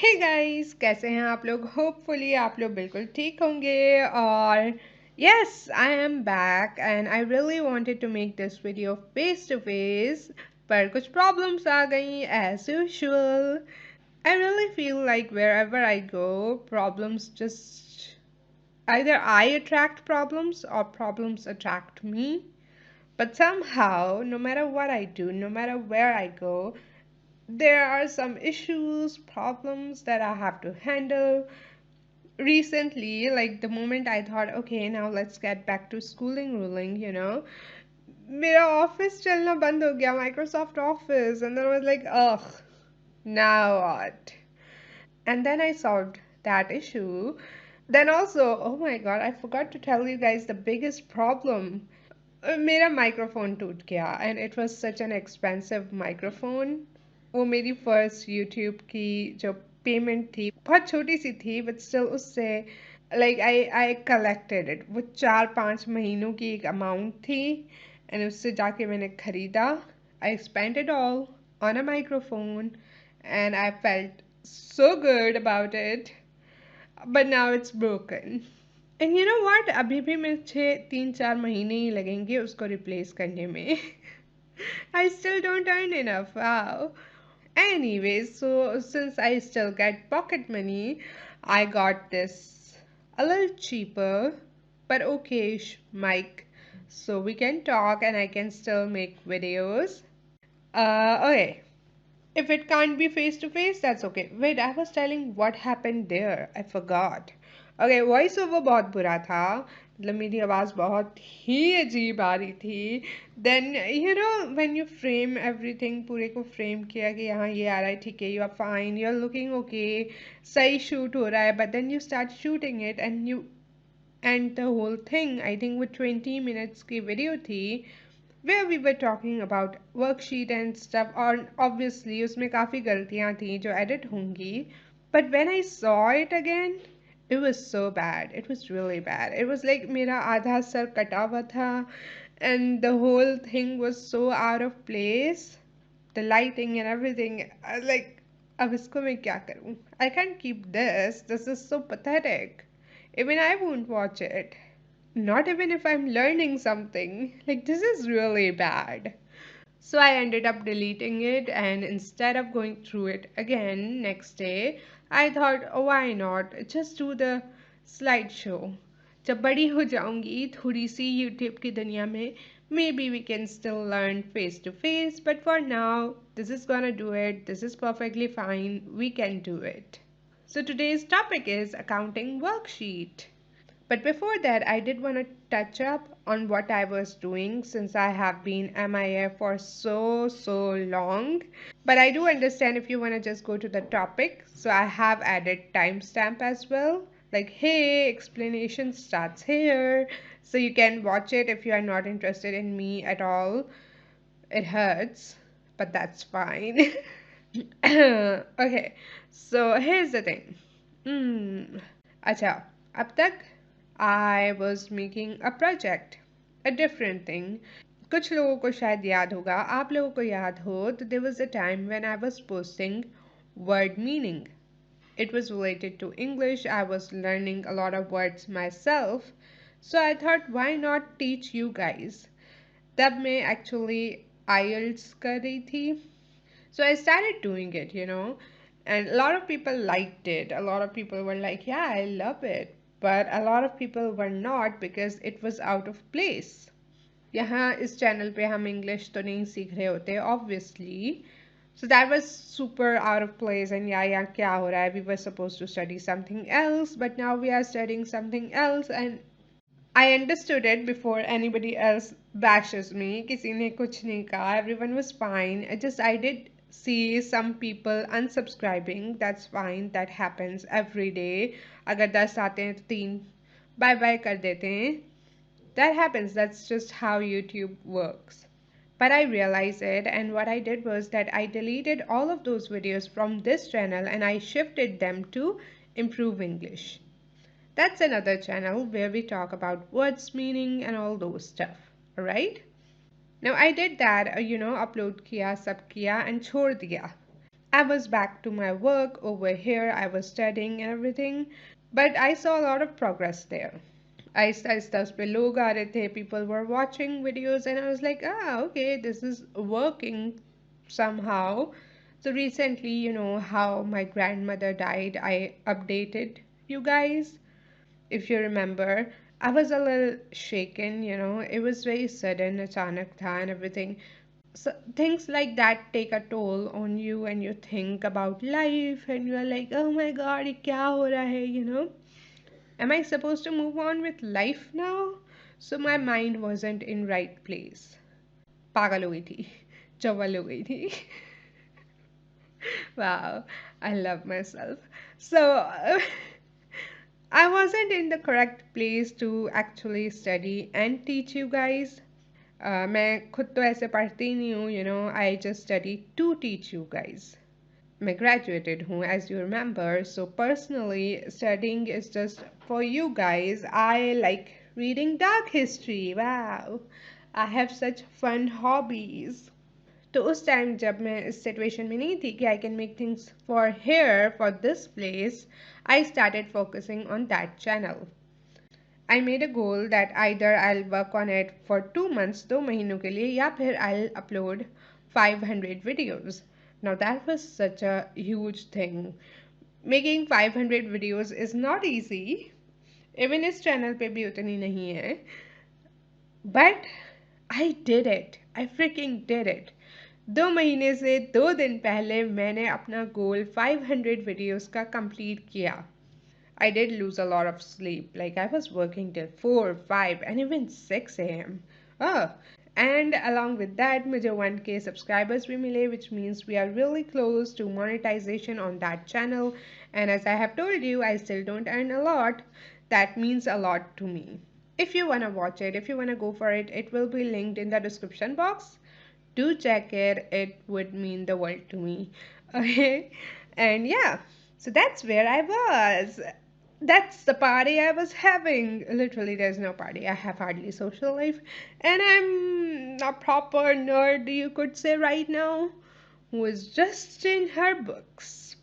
Hey guys, कैसे हैं आप लोग? होपफुली आप लोग बिल्कुल ठीक होंगे और yes I am back and I really wanted to make this video face to face, पर कुछ प्रॉब्लम्स आ गई as usual. I really feel like wherever I go, problems just either I attract problems or problems attract me. But somehow, no matter what I do, no matter where I go, there are some issues, problems that I have to handle. Recently, like the moment I thought, okay, now let's get back to schooling ruling, मेरा office चलना बंद हो गया, Microsoft Office, and then I was like, ugh, now what? And then I solved that issue. Then also, oh my god, I forgot to tell you guys the biggest problem. मेरा microphone टूट गया and it was such an expensive microphone. वो मेरी first YouTube की जो payment थी बहुत छोटी सी थी, बट स्टिल उससे लाइक आई कलेक्टेड इट. वो 4-5 महीनों की एक अमाउंट थी एंड उससे जाके मैंने ख़रीदा. I spent it all on a microphone and I felt so good about it, but now it's broken. And you know what, अभी भी मुझे 3-4 महीने ही लगेंगे उसको रिप्लेस करने में. I still don't earn enough. Wow. Anyways, so since I still get pocket money, I got this a little cheaper but okay-ish mic, so we can talk and I can still make videos. Okay. If it can't be face to face, that's okay. Wait, I was telling what happened there. I forgot. Okay, voice over बहुत बुरा था. मतलब मेरी आवाज़ बहुत ही अजीब आ रही थी. Then when you frame everything, पूरे को फ्रेम किया कि यहाँ ये आ रहा है, ठीक है, you are fine, you are looking okay, सही शूट हो रहा है, but then you start shooting it and the whole thing, I think वो 20 मिनट्स की वीडियो थी where we were talking about worksheet and stuff, और obviously उसमें काफ़ी गलतियाँ थी जो edit होंगी. But when I saw it again, it was so bad. It was really bad. It was like मेरा आधा सर कटा हुआ था and the whole thing was so out of place. The lighting and everything. I was like, अब इसको मैं क्या करूँ? I can't keep this. This is so pathetic. Even I won't watch it. Not even if I'm learning something. Like, this is really bad. So I ended up deleting it, and instead of going through it again next day, I thought, oh, why not? Just do the slideshow. जब बड़ी हो जाऊंगी थोड़ी सी YouTube की दुनिया में, maybe we can still learn face to face, but for now, this is gonna do it. This is perfectly fine. We can do it. So today's topic is accounting worksheet. But before that, I did want to touch up on what I was doing since I have been MIA for so long. But I do understand if you want to just go to the topic. So I have added timestamp as well. Like, hey, explanation starts here. So you can watch it if you are not interested in me at all. It hurts, but that's fine. Okay, so here's the thing. अच्छा, अब तक I was making a project, a different thing. कुछ लोगों को शायद याद होगा, आप लोगों को याद हो तो there was a time when I was posting word meaning. It was related to English. I was learning a lot of words myself. So I thought, why not teach you guys? तब मैं actually IELTS कर रही थी. So I started doing it. And a lot of people liked it. A lot of people were like, yeah, I love it. But a lot of people were not because it was out of place. यहाँ इस channel पे हम English तो नहीं सीख रहे होते obviously. So that was super out of place, and yeah, क्या हो रहा है? We were supposed to study something else, but now we are studying something else, and I understood it before anybody else bashes me. किसी ने कुछ नहीं कहा. Everyone was fine. I did see some people unsubscribing. That's fine. That happens every day. अगर 10 आते हैं तो 3 bye bye कर देते हैं. That happens. That's just how YouTube works. But I realized it, and what I did was that I deleted all of those videos from this channel and I shifted them to Improve English. That's another channel where we talk about words, meaning, and all those stuff. Alright? Now I did that, upload kiya, sab kiya, and chhod diya. I was back to my work over here. I was studying and everything, but I saw a lot of progress there. Aahista Aahista उस पे लोग आ रहे थे, people were watching videos, and I was like, okay, this is working somehow. So recently, you know how my grandmother died, I updated you guys. If you remember, I was a little shaken, you know, it was very sudden, achanak tha and everything. So things like that take a toll on you, and you think about life, and you're like, oh my god, ye kya ho raha hai, you know. Am I supposed to move on with life now? So my mind wasn't in right place. पागल हो गई थी, चौवल हो गई थी. Wow, I love myself. So I wasn't in the correct place to actually study and teach you guys. मैं खुद तो ऐसे पढ़ती नहीं हूँ, you know, I just study to teach you guys. मैं graduated हूँ, as you remember. So personally, studying is just for you guys. I like reading dark history. Wow, I have such fun hobbies. तो उस time जब मैं इस situation में नहीं थी कि I can make things for here, for this place, I started focusing on that channel. I made a goal that either I'll work on it for 2 months, 2 महीनों के लिए, या फिर I'll upload 500 videos. Now that was such a huge thing. Making 500 videos is not easy. Even इस channel पे भी उतनी नहीं है. But I did it. I freaking did it. 2 महीने से 2 दिन पहले मैंने अपना गोल 500 videos का कंप्लीट किया. I did lose a lot of sleep. Like I was working till 4, 5, and even 6 a.m. Oh, and along with that, मुझे 1K subscribers भी मिले, which means we are really close to monetization on that channel. And as I have told you, I still don't earn a lot. That means a lot to me. If you wanna watch it, if you wanna go for it, it will be linked in the description box. Do check it. It would mean the world to me. Okay, and yeah, so that's where I was. That's the party I was having. Literally, there's no party. I have hardly social life, and I'm a proper nerd, you could say, right now, who is just in her books.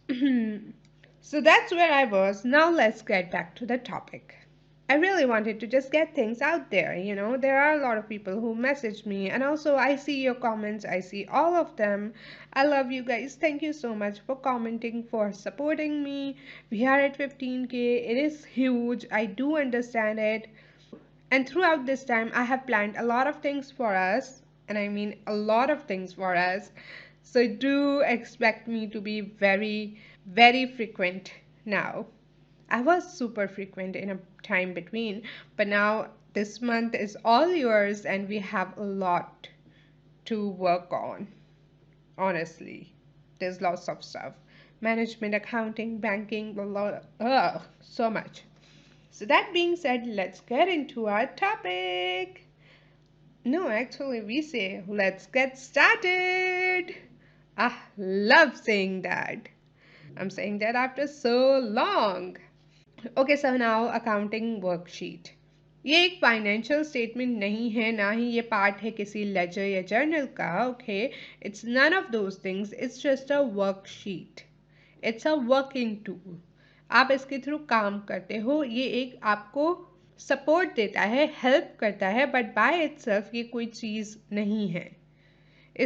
So that's where I was. Now let's get back to the topic. I really wanted to just get things out there. You know, there are a lot of people who message me, and also I see your comments, I see all of them. I love you guys. Thank you so much for commenting, for supporting me. We are at 15K. It is huge. I do understand it. And throughout this time, I have planned a lot of things for us, and I mean a lot of things for us. So do expect me to be very, very frequent now. I was super frequent in a time between, but now this month is all yours, and we have a lot to work on. Honestly, there's lots of stuff: management, accounting, banking, a lot. So much. So that being said, let's get into our topic. No, actually, we say let's get started. I love saying that. I'm saying that after so long. Okay so now accounting worksheet. ये एक financial statement नहीं है, ना ही ये part है किसी laser या journal का. Okay, it's none of those things. It's just a worksheet. It's a working tool. आप इसके थ्रू काम करते हो. ये एक आपको सपोर्ट देता है, हेल्प करता है, बट बाय इटसेल्फ ये कोई चीज़ नहीं है.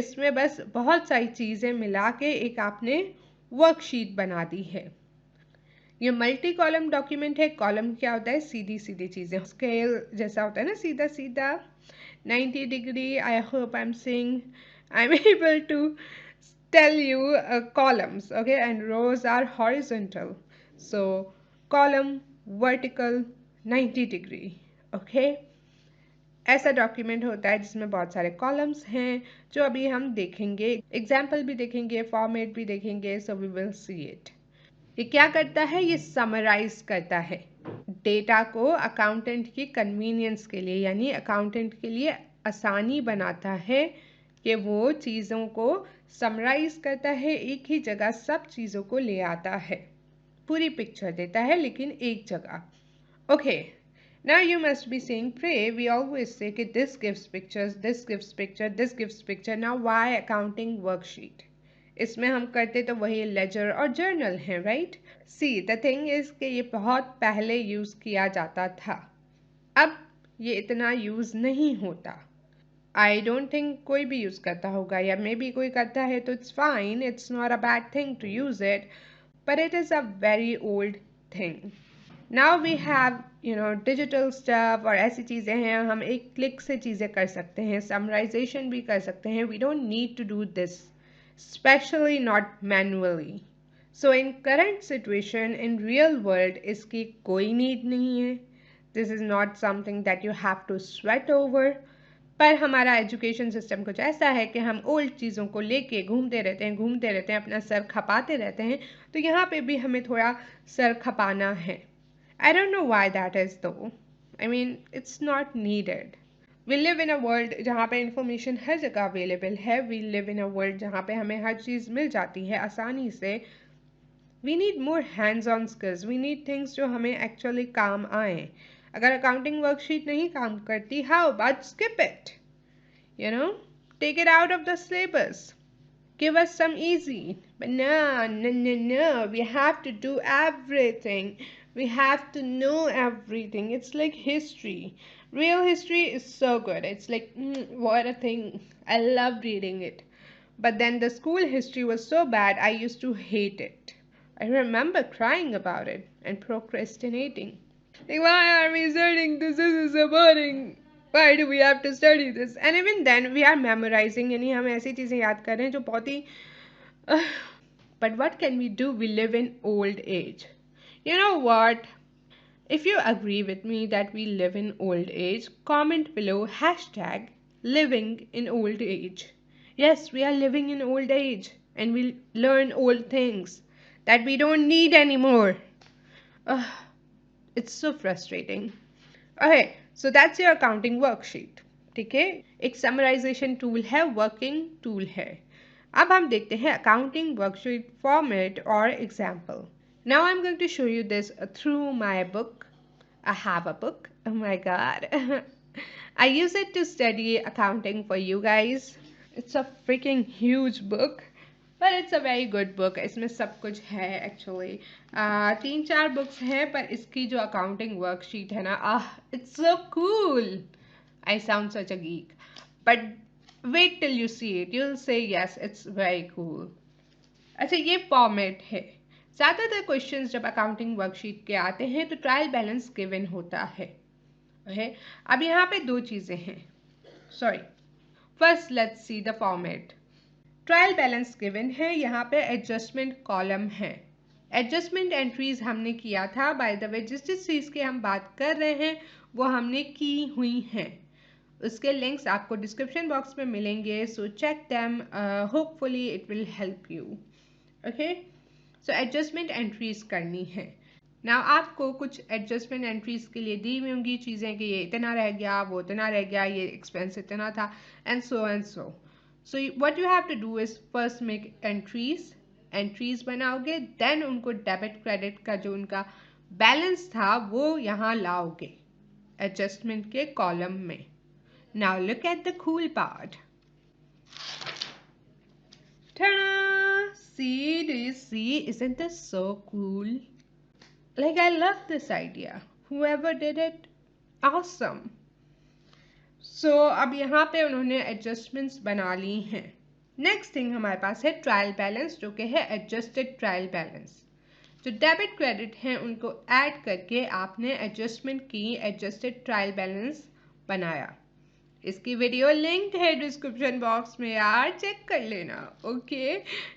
इसमें बस बहुत सारी चीज़ें मिला के एक आपने वर्कशीट बना दी है. ये मल्टी कॉलम डॉक्यूमेंट है. कॉलम क्या होता है? सीधी सीधी चीज़ें. स्केल जैसा होता है ना, सीधा सीधा 90 degree. I hope I am saying, I am able to tell you columns, okay, and rows are horizontal. So column vertical 90 degree. okay, ऐसा डॉक्यूमेंट होता है जिसमें बहुत सारे कॉलम्स हैं, जो अभी हम देखेंगे. एग्जाम्पल भी देखेंगे, फॉर्मेट भी देखेंगे. So we will see it. ये क्या करता है? ये समराइज करता है डेटा को अकाउंटेंट की कन्वीनियंस के लिए, यानी अकाउंटेंट के लिए आसानी बनाता है कि वो चीज़ों को समराइज करता है, एक ही जगह सब चीज़ों को ले आता है, पूरी पिक्चर देता है लेकिन एक जगह. Okay, now you must be saying, Pray, we always say that this gives pictures, this gives picture, this gives picture. Now why accounting worksheet? इसमें हम करते तो वही लेजर और जर्नल है, right? See the thing is कि ये बहुत पहले यूज़ किया जाता था, अब ये इतना यूज़ नहीं होता। आई डोंट थिंक कोई भी यूज़ करता होगा, या मे बी कोई करता है तो it's fine, it's not a bad thing to use it, but it is a very old thing. Now we have digital stuff, और ऐसी चीज़ें हैं हम एक क्लिक से चीज़ें कर सकते हैं, समराइजेशन भी कर सकते हैं. We don't need to do this, especially not manually. So in current situation in real world इसकी कोई नीड नहीं है. This is not something that you have to sweat over. पर हमारा एजुकेशन सिस्टम कुछ ऐसा है कि हम ओल्ड चीज़ों को लेके घूमते रहते हैं, अपना सर खपाते रहते हैं. तो यहाँ पे भी हमें थोड़ा सर खपाना है. I don't know why that is though. I mean it's not needed. We live in a world जहाँ पे इंफॉर्मेशन हर जगह अवेलेबल है. We live in a world जहाँ पे हमें हर चीज़ मिल जाती है आसानी से. We need more hands on skills. We need things जो हमें एक्चुअली काम आए. अगर अकाउंटिंग वर्कशीट नहीं काम करती, how about skip it? You know, take it out of the syllabus. Give us some easy. But no, no, no, no. We have to do everything. We have to know everything. It's like history. Real history is so good. It's like, what a thing. I love reading it. But then the school history was so bad, I used to hate it. I remember crying about it and procrastinating. Like, why are we studying this? This is so boring. Why do we have to study this? And even then, we are memorizing. यानी हम ऐसी चीज़ें याद कर रहे हैं जो बहुत ही But what can we do? We live in old age. You know what? If you agree with me that we live in old age, comment below hashtag living in old age. Yes, we are living in old age and we learn old things that we don't need anymore. Ugh, it's so frustrating. Okay, so that's your accounting worksheet. ठीक है, एक summarisation tool है, working tool है. अब हम देखते हैं accounting worksheet format और example. Now I am going to show you this through my book. I have a book. Oh my god. I use it to study accounting for you guys. It's a freaking huge book. But it's a very good book. इसमें सब कुछ है actually. 3-4 books हैं, पर इसकी जो accounting worksheet है ना, it's so cool. I sound such a geek. But wait till you see it. You'll say yes, it's very cool. अच्छा, ये फॉर्मेट है. ज़्यादातर क्वेश्चंस जब अकाउंटिंग वर्कशीट के आते हैं तो ट्रायल बैलेंस गिवन होता है. ओके, अब यहाँ पे दो चीज़ें हैं. Sorry, first let's see the format. Trial balance given है, यहाँ पे एडजस्टमेंट कॉलम है. एडजस्टमेंट एंट्रीज हमने किया था. बाय द वे, जिस जिस चीज़ की हम बात कर रहे हैं वो हमने की हुई हैं. उसके लिंक्स आपको डिस्क्रिप्शन बॉक्स में मिलेंगे, so check them. Hopefully it will help you. Okay, so adjustment entries करनी है. नाउ आपको कुछ एडजस्टमेंट एंट्रीज के लिए दी हुई होंगी चीज़ें कि ये इतना रह गया, वो इतना रह गया, ये एक्सपेंस इतना था, and so and so. So what you have to do is first make entries बनाओगे, देन उनको डेबिट क्रेडिट का जो उनका बैलेंस था वो यहाँ लाओगे एडजस्टमेंट के कॉलम में. Now look at the cool part. Ta-da! See, do you see? Isn't this so cool? Like, I love this idea. Whoever did it, awesome. So, अब यहाँ पे उन्होंने एडजस्टमेंट्स बना ली हैं. नेक्स्ट थिंग हमारे पास है ट्रायल बैलेंस, जो कि है एडजस्टेड ट्रायल बैलेंस. जो डेबिट क्रेडिट हैं उनको ऐड करके आपने एडजस्टमेंट की, एडजस्टेड ट्रायल बैलेंस बनाया. इसकी वीडियो लिंक है डिस्क्रिप्शन बॉक्स में यार, चेक कर लेना. Okay,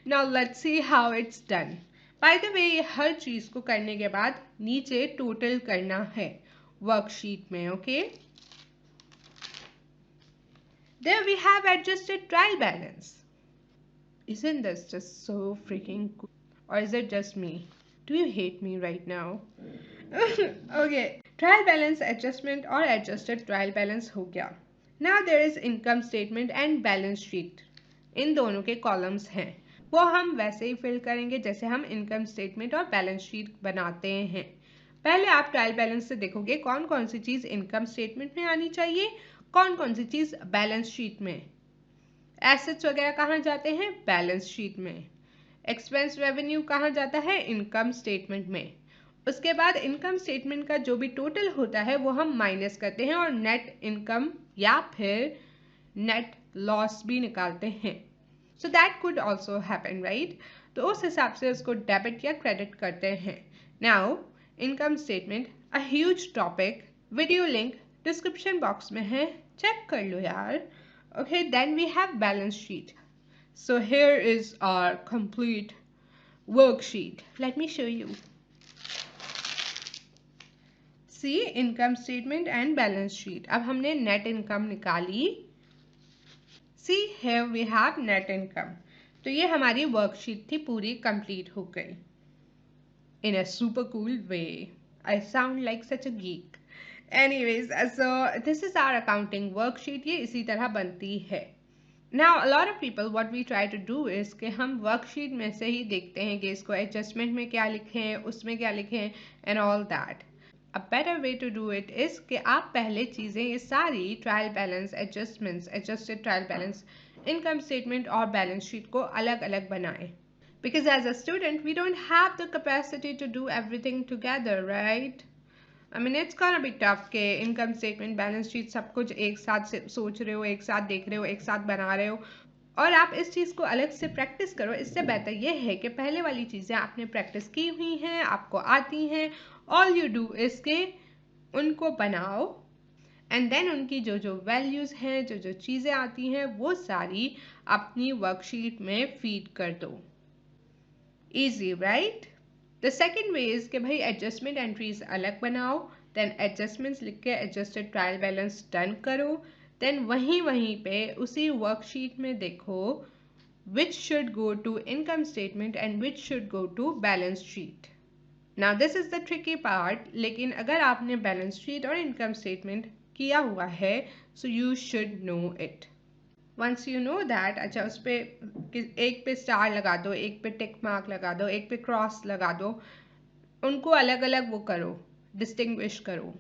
now let's see how it's done. By the way, ये हर चीज़ को करने के बाद नीचे टोटल करना है वर्कशीट में. Okay, there we have adjusted trial balance. Isn't this just so freaking cool? Or is it just me? Do you hate me right now? Okay, trial balance adjustment और adjusted trial balance हो गया. Now there is income statement and balance sheet. इन दोनों के columns हैं, वो हम वैसे ही fill करेंगे जैसे हम इनकम स्टेटमेंट और बैलेंस शीट बनाते हैं. पहले आप ट्रायल बैलेंस से देखोगे कौन कौन सी चीज़ इनकम स्टेटमेंट में आनी चाहिए, कौन कौन सी चीज़ बैलेंस शीट में. एसेट्स वगैरह कहाँ जाते हैं? बैलेंस शीट में। एक्सपेंस रेवेन्यू कहाँ जाता है? इनकम स्टेटमेंट में। उसके बाद इनकम स्टेटमेंट का जो भी टोटल होता है वो हम माइनस करते हैं और नेट इनकम या फिर नेट लॉस भी निकालते हैं। So that could also happen, right? तो उस हिसाब से उसको डेबिट या क्रेडिट करते हैं। Now income statement a huge topic, video link description box में है, चेक कर लो यार। Okay, then we have balance sheet. So here is our complete worksheet. Let me show you. See, income statement and balance sheet. अब हमने net income निकाली. See, here we have net income. तो ये हमारी worksheet थी, पूरी complete हो गई. In a super cool way. I sound like such a geek. Anyways, so this is our accounting worksheet. ये इसी तरह बनती है. Now a lot of people what we try to do is कि हम वर्कशीट में से ही देखते हैं कि इसको एडजस्टमेंट में क्या लिखें, उसमें क्या लिखें and all that. A better way to do it is कि आप पहले चीज़ें ये सारी trial balance, adjustments, adjusted trial balance, income statement और बैलेंस शीट को अलग अलग बनाएं. Because as a student we don't have the capacity to do everything together, right? I mean it's gonna be tough के इनकम स्टेटमेंट, बैलेंस शीट सब कुछ एक साथ से सोच रहे हो, एक साथ देख रहे हो, एक साथ बना रहे हो और आप इस चीज़ को अलग से प्रैक्टिस करो. इससे बेहतर ये है कि पहले वाली चीज़ें आपने प्रैक्टिस की हुई हैं, आपको आती हैं. ऑल यू डू इज के उनको बनाओ एंड देन उनकी जो जो वैल्यूज़ हैं, जो जो चीज़ें आती हैं वो सारी अपनी वर्कशीट में फीड कर दो. Easy, right? The second way is कि भाई एडजस्टमेंट एंट्रीज अलग बनाओ, देन एडजस्टमेंट्स लिख के एडजस्टेड ट्रायल बैलेंस डन करो, देन वहीं पे उसी वर्कशीट में देखो which should go to income statement and which should go to balance sheet. Now this is the tricky part, लेकिन अगर आपने balance sheet और income statement किया हुआ है so you should know it. Once you know that, अच्छा उस पे एक पे स्टार लगा दो, एक पे टिक मार्क लगा दो, एक पे क्रॉस लगा दो, उनको अलग अलग वो करो, डिस्टिंग्विश करो,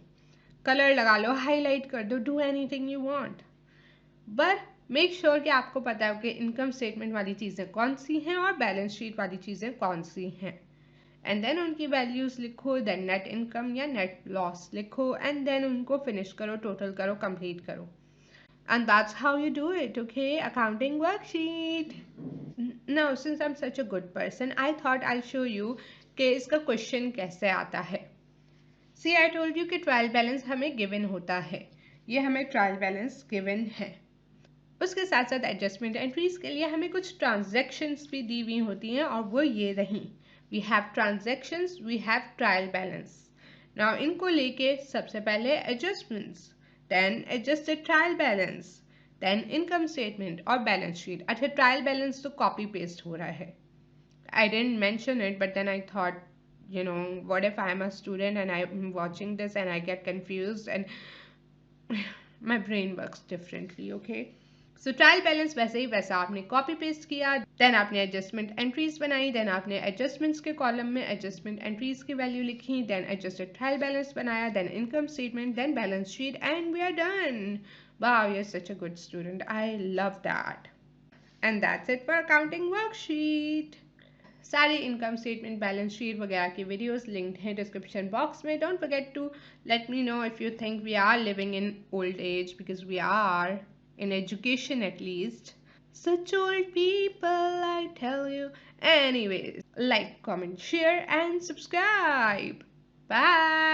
कलर लगा लो, हाईलाइट कर दो, do anything you want. But make sure कि आपको पता हो कि इनकम स्टेटमेंट वाली चीज़ें कौन सी हैं और बैलेंस शीट वाली चीज़ें कौन सी हैं. एंड देन उनकी वैल्यूज़ लिखो, देन नेट इनकम या नेट लॉस लिखो एंड देन उनको फिनिश करो, टोटल करो, कंप्लीट करो. And that's how you do it, okay? Accounting worksheet. Now, since I'm such a good person, I thought I'll show you कि इसका question कैसे आता है. See, I told you कि ट्रायल बैलेंस हमें गिवन होता है. ये हमें ट्रायल बैलेंस गिवन है. उसके साथ साथ एडजस्टमेंट एंट्रीज के लिए हमें कुछ ट्रांजैक्शंस भी दी हुई होती हैं और वो ये रहीं. We have transactions, we have trial balance. Now इनको लेके सबसे पहले adjustments, then adjusted trial balance, then income statement और बैलेंस शीट. अच्छा, ट्रायल बैलेंस तो कॉपी पेस्ट हो रहा है. I didn't mention it, but then I thought, you know, what if I'm a student and I'm watching this and I get confused and my brain works differently, okay? So trial balance वैसे ही वैसा आपने copy paste किया, then आपने adjustment entries बनाई, then आपने adjustments के column में एडजस्टमेंट एंट्रीज की वैल्यू लिखी, देन एडजस्टेड ट्रायल बैलेंस बनाया, then income statement, then balance sheet and we are done. Wow, you're such a good student. I love that. And that's it for accounting worksheet. सारी income statement, balance sheet वगैरह की videos linked हैं description box में. Don't forget to let me know if you think we are living in old age, because we are in education at least. Such old people, I tell you. Anyways, like, comment, share, and subscribe. Bye.